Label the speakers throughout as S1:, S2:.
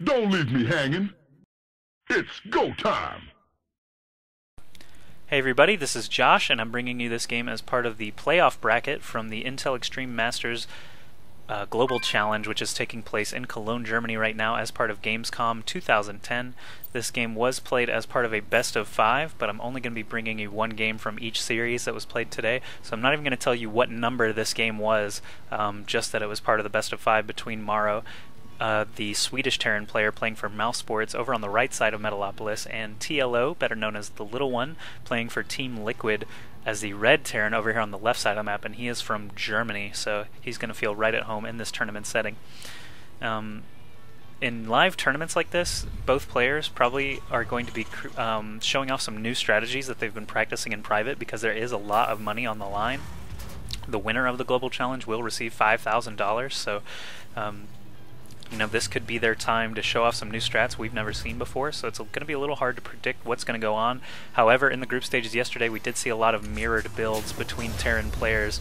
S1: Don't leave me hanging. It's go time.
S2: Hey everybody, this is Josh, and I'm bringing you this game as part of the playoff bracket from the Intel Extreme Masters Global Challenge, which is taking place in Cologne, Germany right now as part of Gamescom 2010. This game was played as part of a best of 5, but I'm only going to be bringing you one game from each series that was played today, so I'm not even going to tell you what number this game was, just that it was part of the best of 5 between MorroW, the Swedish Terran player playing for Mouse Sports over on the right side of Metalopolis, and TLO, better known as TheLittleOne, playing for Team Liquid as the red Terran over here on the left side of the map, and he is from Germany, so he's going to feel right at home in this tournament setting. In live tournaments like this, both players probably are going to be showing off some new strategies that they've been practicing in private, because there is a lot of money on the line. The winner of the Global Challenge will receive $5,000, so you know, this could be their time to show off some new strats we've never seen before, so it's going to be a little hard to predict what's going to go on. However, in the group stages yesterday, we did see a lot of mirrored builds between Terran players.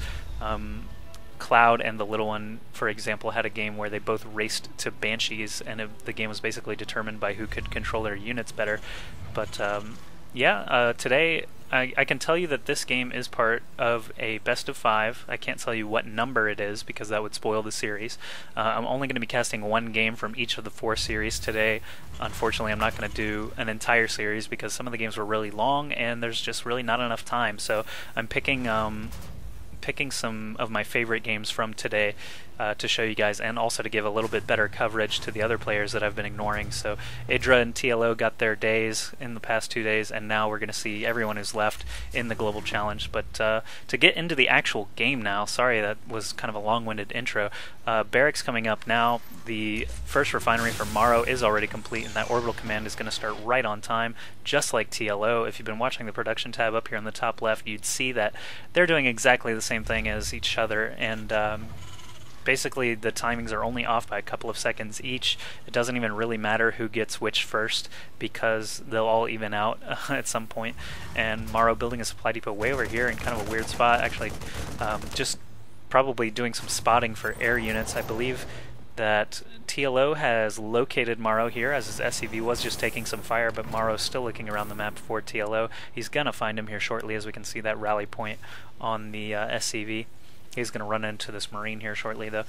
S2: Cloud and TheLittleOne, for example, had a game where they both raced to Banshees, and the game was basically determined by who could control their units better. But today I can tell you that this game is part of a best of 5. I can't tell you what number it is because that would spoil the series. I'm only going to be casting one game from each of the 4 series today. Unfortunately, I'm not going to do an entire series because some of the games were really long and there's just really not enough time. So I'm picking some of my favorite games from today to show you guys, and also to give a little bit better coverage to the other players that I've been ignoring. So Idra and TLO got their days in the past 2 days, and now we're going to see everyone who's left in the Global Challenge. But to get into the actual game now, sorry that was kind of a long-winded intro, Barracks coming up now. The first refinery for MorroW is already complete, and that orbital command is going to start right on time, just like TLO. If you've been watching the production tab up here on the top left, you'd see that they're doing exactly the same thing as each other, and basically the timings are only off by a couple of seconds each. It doesn't even really matter who gets which first because they'll all even out at some point. And MorroW building a supply depot way over here in kind of a weird spot, actually just probably doing some spotting for air units. I believe that TLO has located MorroW here, as his SCV was just taking some fire, but MorroW's still looking around the map for TLO. He's gonna find him here shortly, as we can see that rally point on the SCV. He's going to run into this Marine here shortly, though.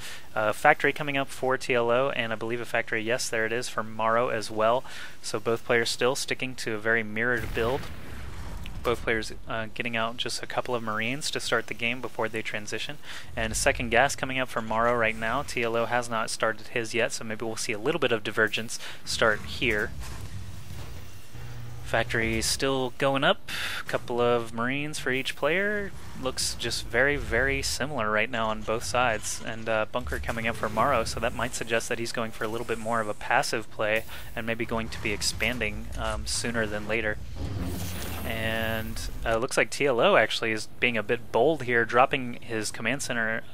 S2: Factory coming up for TLO, and I believe a factory, yes, there it is, for MorroW as well. So both players still sticking to a very mirrored build. Both players getting out just a couple of Marines to start the game before they transition. And a second gas coming up for MorroW right now. TLO has not started his yet, so maybe we'll see a little bit of divergence start here. Factory still going up, a couple of Marines for each player. Looks just very, very similar right now on both sides. And bunker coming up for MorroW, so that might suggest that he's going for a little bit more of a passive play and maybe going to be expanding sooner than later. And looks like TLO actually is being a bit bold here, dropping his command center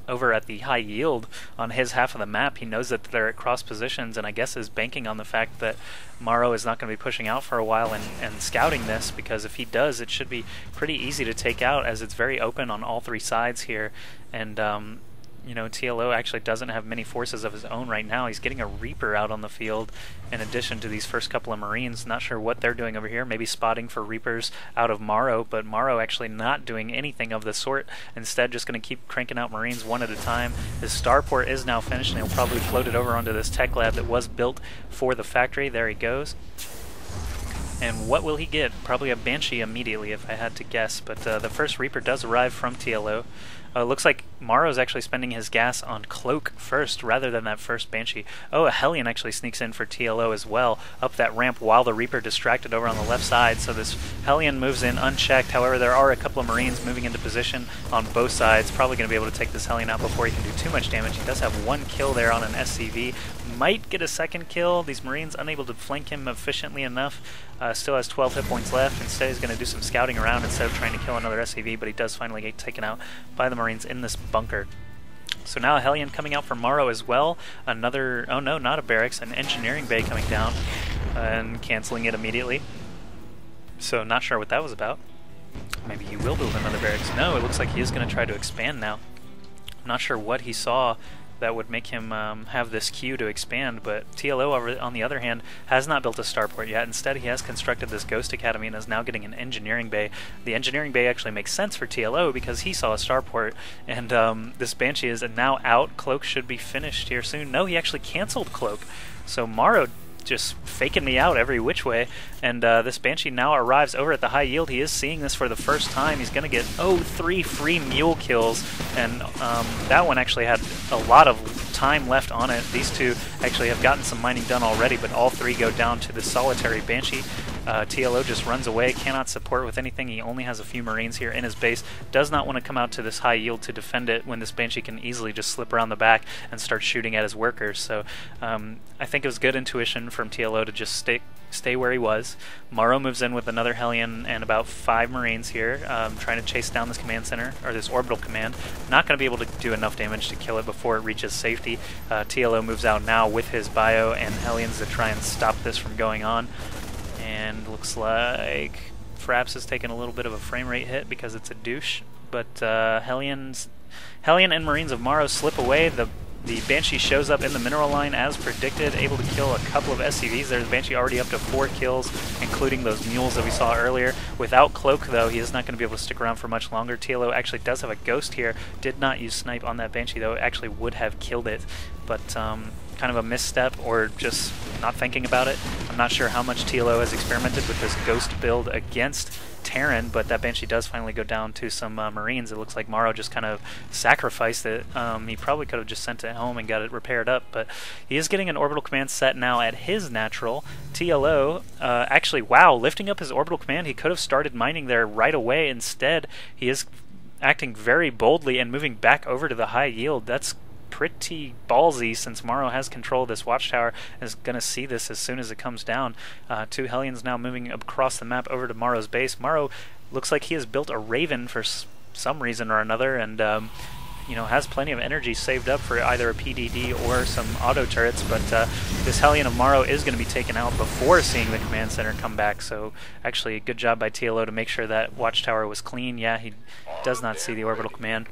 S2: over at the high yield on his half of the map. He knows that they're at cross positions, and I guess is banking on the fact that MorroW is not going to be pushing out for a while and scouting this, because if he does, it should be pretty easy to take out, as it's very open on all 3 sides here. And you know, TLO actually doesn't have many forces of his own right now. He's getting a Reaper out on the field in addition to these first couple of Marines. Not sure what they're doing over here. Maybe spotting for Reapers out of MorroW, but MorroW actually not doing anything of the sort. Instead, just going to keep cranking out Marines one at a time. His starport is now finished, and he'll probably float it over onto this tech lab that was built for the factory. There he goes. And what will he get? Probably a Banshee immediately, if I had to guess. But the first Reaper does arrive from TLO. Looks like MorroW's actually spending his gas on Cloak first, rather than that first Banshee. Oh, a Hellion actually sneaks in for TLO as well, up that ramp while the Reaper distracted over on the left side. So this Hellion moves in unchecked. However, there are a couple of Marines moving into position on both sides. Probably going to be able to take this Hellion out before he can do too much damage. He does have 1 kill there on an SCV. Might get a second kill. These Marines unable to flank him efficiently enough. Still has 12 hit points left. Instead, he's going to do some scouting around instead of trying to kill another SCV, but he does finally get taken out by the Marines in this bunker. So now a Hellion coming out for MorroW as well. Another, oh no, not a barracks, an engineering bay coming down and canceling it immediately. So not sure what that was about. Maybe he will build another barracks. No, it looks like he is going to try to expand now. I'm not sure what he saw that would make him have this queue to expand, but TLO, on the other hand, has not built a starport yet. Instead, he has constructed this Ghost Academy and is now getting an engineering bay. The engineering bay actually makes sense for TLO because he saw a starport, and this Banshee is now out. Cloak should be finished here soon. No, he actually canceled Cloak. So MorroW just faking me out every which way, and this Banshee now arrives over at the high yield. He is seeing this for the first time. He's going to get 3 free mule kills, and that one actually had a lot of time left on it. These two actually have gotten some mining done already, but all 3 go down to the solitary Banshee. TLO just runs away, cannot support with anything. He only has a few Marines here in his base, does not want to come out to this high yield to defend it when this Banshee can easily just slip around the back and start shooting at his workers. So I think it was good intuition from TLO to just stay where he was. MorroW moves in with another Hellion and about 5 Marines here, trying to chase down this command center, or this orbital command. Not going to be able to do enough damage to kill it before it reaches safety. TLO moves out now with his bio and Hellions to try and stop this from going on. And looks like Fraps has taken a little bit of a frame rate hit because it's a douche. But Hellion and Marines of MorroW slip away. The Banshee shows up in the mineral line as predicted, able to kill a couple of SCVs there. The Banshee already up to 4 kills, including those mules that we saw earlier. Without Cloak, though, he is not going to be able to stick around for much longer. TLO actually does have a Ghost here. Did not use Snipe on that Banshee, though. It actually would have killed it. But kind of a misstep, or just not thinking about it. I'm not sure how much TLO has experimented with this Ghost build against Terran, but that Banshee does finally go down to some Marines. It looks like MorroW just kind of sacrificed it. He probably could have just sent it home and got it repaired up, but he is getting an orbital command set now at his natural. TLO, actually, wow, lifting up his orbital command, he could have started mining there right away. Instead, he is acting very boldly and moving back over to the high yield. That's pretty ballsy, since MorroW has control of this watchtower and is going to see this as soon as it comes down. 2 Hellions now moving across the map over to MorroW's base. MorroW looks like he has built a Raven for some reason or another, and you know, has plenty of energy saved up for either a PDD or some auto turrets, but this Hellion of MorroW is going to be taken out before seeing the command center come back. So actually a good job by TLO to make sure that watchtower was clean. Yeah, he does not see the orbital command.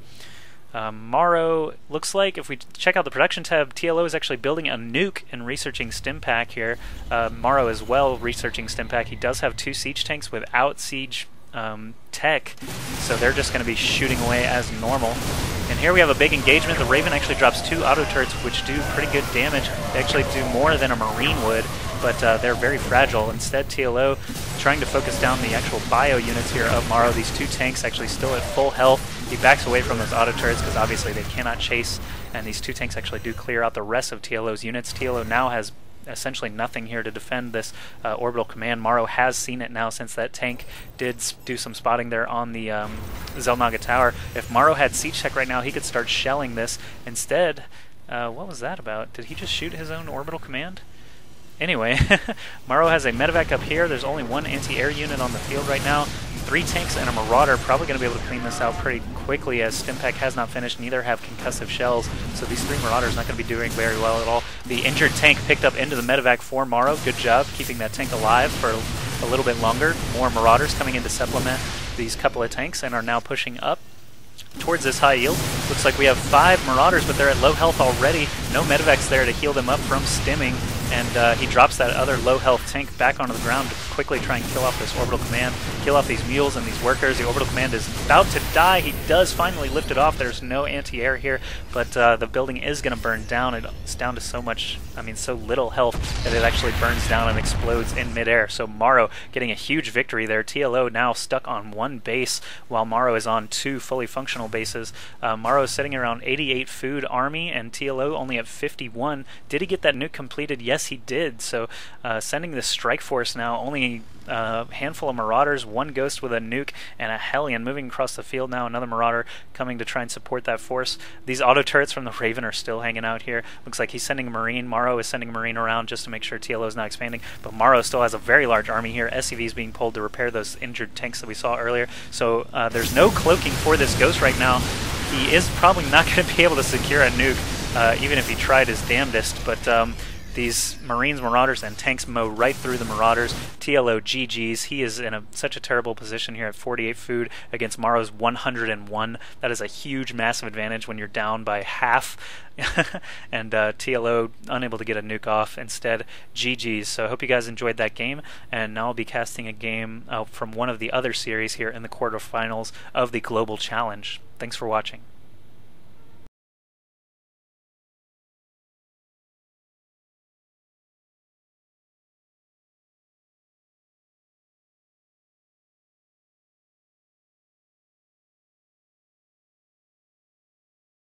S2: MorroW, looks like if we check out the production tab, TLO is actually building a nuke and researching Stimpack here. MorroW as well researching Stimpack. He does have 2 siege tanks without siege tech, so they're just going to be shooting away as normal. And here we have a big engagement. The Raven actually drops 2 auto turrets, which do pretty good damage. They actually do more than a Marine would, but they're very fragile. Instead, TLO trying to focus down the actual bio units here of MorroW. These 2 tanks actually still at full health. He backs away from those auto turrets because obviously they cannot chase, and these 2 tanks actually do clear out the rest of TLO's units. TLO now has essentially nothing here to defend this orbital command. MorroW has seen it now, since that tank did do some spotting there on the Xel'Naga tower. If MorroW had siege tech right now, he could start shelling this. Instead, what was that about? Did he just shoot his own orbital command? Anyway, MorroW has a medevac up here. There's only 1 anti-air unit on the field right now. 3 tanks and a Marauder, probably going to be able to clean this out pretty quickly, as Stimpack has not finished. Neither have concussive shells, so these 3 Marauders not going to be doing very well at all. The injured tank picked up into the medevac for MorroW. Good job keeping that tank alive for a little bit longer. More Marauders coming in to supplement these couple of tanks and are now pushing up towards this high yield. Looks like we have 5 Marauders, but they're at low health already. No medevacs there to heal them up from stimming, and he drops that other low health tank back onto the ground to quickly try and kill off this orbital command, kill off these mules and these workers. The orbital command is about to die. He does finally lift it off. There's no anti-air here, but the building is going to burn down. It's down to so little health that it actually burns down and explodes in midair. So MorroW getting a huge victory there. TLO now stuck on 1 base, while MorroW is on 2 fully functional bases. MorroW is sitting around 88 food army, and TLO only at 51. Did he get that nuke completed? Yes, he did. So sending the strike force now, only a handful of Marauders, 1 Ghost with a nuke, and a Hellion moving across the field now. Another Marauder coming to try and support that force. These auto turrets from the Raven are still hanging out here. Looks like he's sending a Marine. MorroW is sending a Marine around just to make sure TLO is not expanding, but MorroW still has a very large army here. SCVs being pulled to repair those injured tanks that we saw earlier. So there's no cloaking for this Ghost right now. He is probably not going to be able to secure a nuke, even if he tried his damnedest, but These Marines, Marauders, and tanks mow right through the Marauders. TLO GG's. He is in such a terrible position here at 48 food against MorroW's 101. That is a huge, massive advantage when you're down by half. And TLO unable to get a nuke off. Instead, GG's. So I hope you guys enjoyed that game. And now I'll be casting a game from one of the other series here in the quarterfinals of the Global Challenge. Thanks for watching.